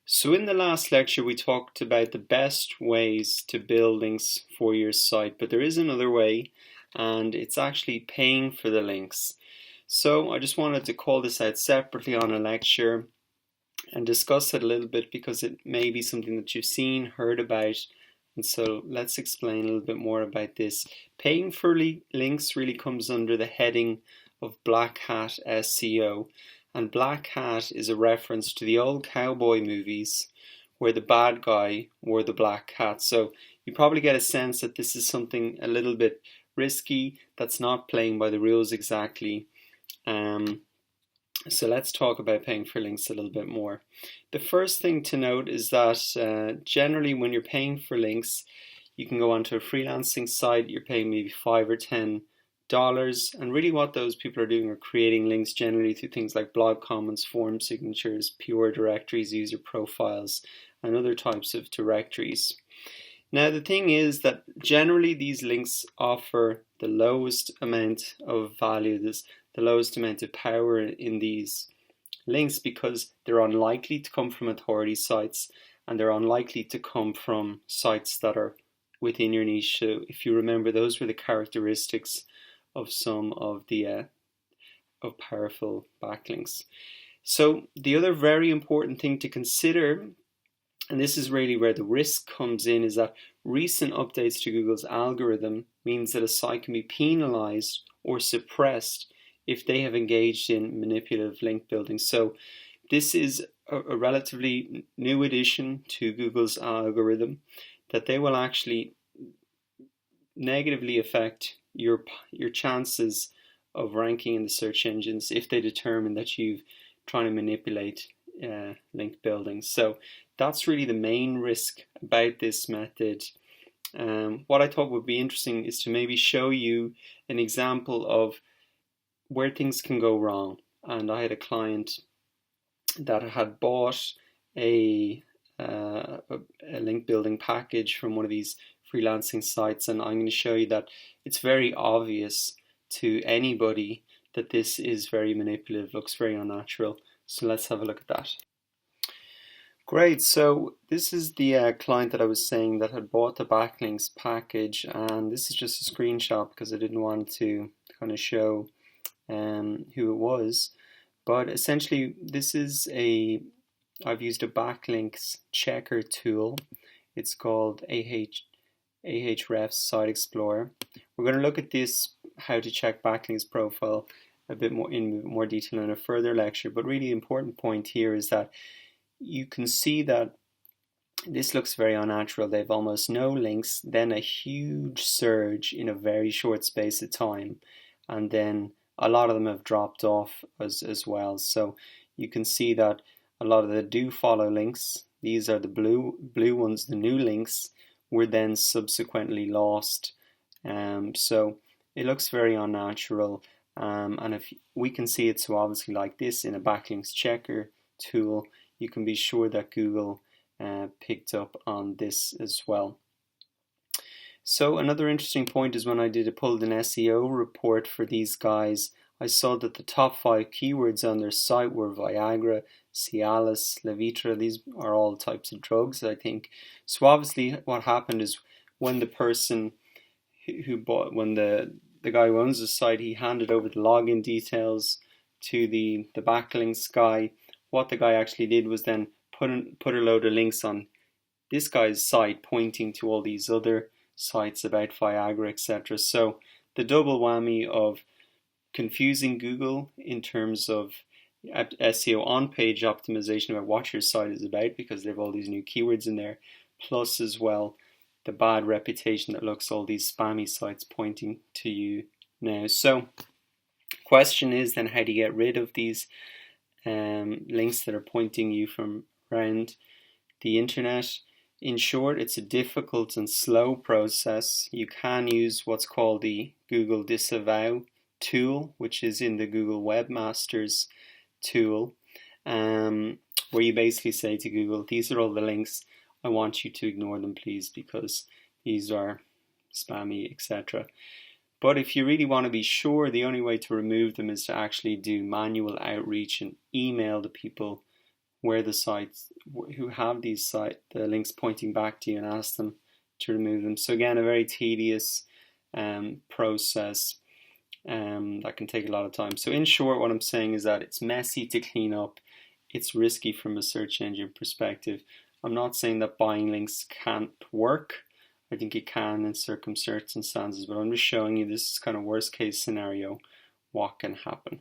So in the last lecture we talked about the best ways to build links for your site, but there is another way and it's actually paying for the links. So I just wanted to call this out separately on a lecture and discuss it a little bit because it may be something that you've seen, heard about, and so let's explain a little bit more about this. Paying for links really comes under the heading of black hat SEO. And black hat is a reference to the old cowboy movies where the bad guy wore the black hat. So you probably get a sense that this is something a little bit risky, that's not playing by the rules exactly. So let's talk about paying for links a little bit more. The first thing to note is that generally when you're paying for links, you can go onto a freelancing site, you're paying maybe $5 or $10, and really what those people are doing are creating links generally through things like blog comments, form signatures, pure directories, user profiles, and other types of directories. Now the thing is that generally these links offer the lowest amount of value, the lowest amount of power in these links because they're unlikely to come from authority sites and they're unlikely to come from sites that are within your niche. So if you remember, those were the characteristics of some of the of powerful backlinks. So the other very important thing to consider, and this is really where the risk comes in, is that recent updates to Google's algorithm means that a site can be penalized or suppressed if they have engaged in manipulative link building. So this is a relatively new addition to Google's algorithm that they will actually negatively affect your chances of ranking in the search engines if they determine that you've trying to manipulate link building. So that's really the main risk about this method. What I thought would be interesting is to maybe show you an example of where things can go wrong. And I had a client that had bought a link building package from one of these freelancing sites, and I'm going to show you that it's very obvious to anybody that this is very manipulative, looks very unnatural. So let's have a look at that. Great, so this is the client that I was saying that had bought the backlinks package, and this is just a screenshot because I didn't want to kind of show who it was. But essentially this is I've used a backlinks checker tool. It's called Ahrefs Site Explorer. We're going to look at this, how to check backlinks profile a bit more in more detail in a further lecture, but really the important point here is that you can see that this looks very unnatural. They have almost no links, then a huge surge in a very short space of time, and then a lot of them have dropped off as well. So you can see that a lot of the do follow links, these are the blue ones, the new links, were then subsequently lost. So it looks very unnatural. And if we can see it so obviously like this in a backlinks checker tool, you can be sure that Google picked up on this as well. So another interesting point is when I pulled an SEO report for these guys, I saw that the top 5 keywords on their site were Viagra, Cialis, Levitra. These are all types of drugs, I think. So obviously what happened is when the person who bought, when the guy who owns the site, he handed over the login details to the backlinks guy. What the guy actually did was then put a load of links on this guy's site pointing to all these other sites about Viagra, etc. So the double whammy of confusing Google in terms of SEO on-page optimization about what your site is about because they have all these new keywords in there, plus as well the bad reputation that looks all these spammy sites pointing to you now. So question is then, how do you get rid of these links that are pointing you from around the internet? In short, it's a difficult and slow process. You can use what's called the Google Disavow tool, which is in the Google Webmasters tool, where you basically say to Google, these are all the links, I want you to ignore them please because these are spammy, etc. But if you really want to be sure, the only way to remove them is to actually do manual outreach and email the people where the sites who have the links pointing back to you, and ask them to remove them. So again, a very tedious process that can take a lot of time. So in short, what I'm saying is that it's messy to clean up. It's risky from a search engine perspective. I'm not saying that buying links can't work. I think it can in circumstances, but I'm just showing you this is kind of worst case scenario, what can happen.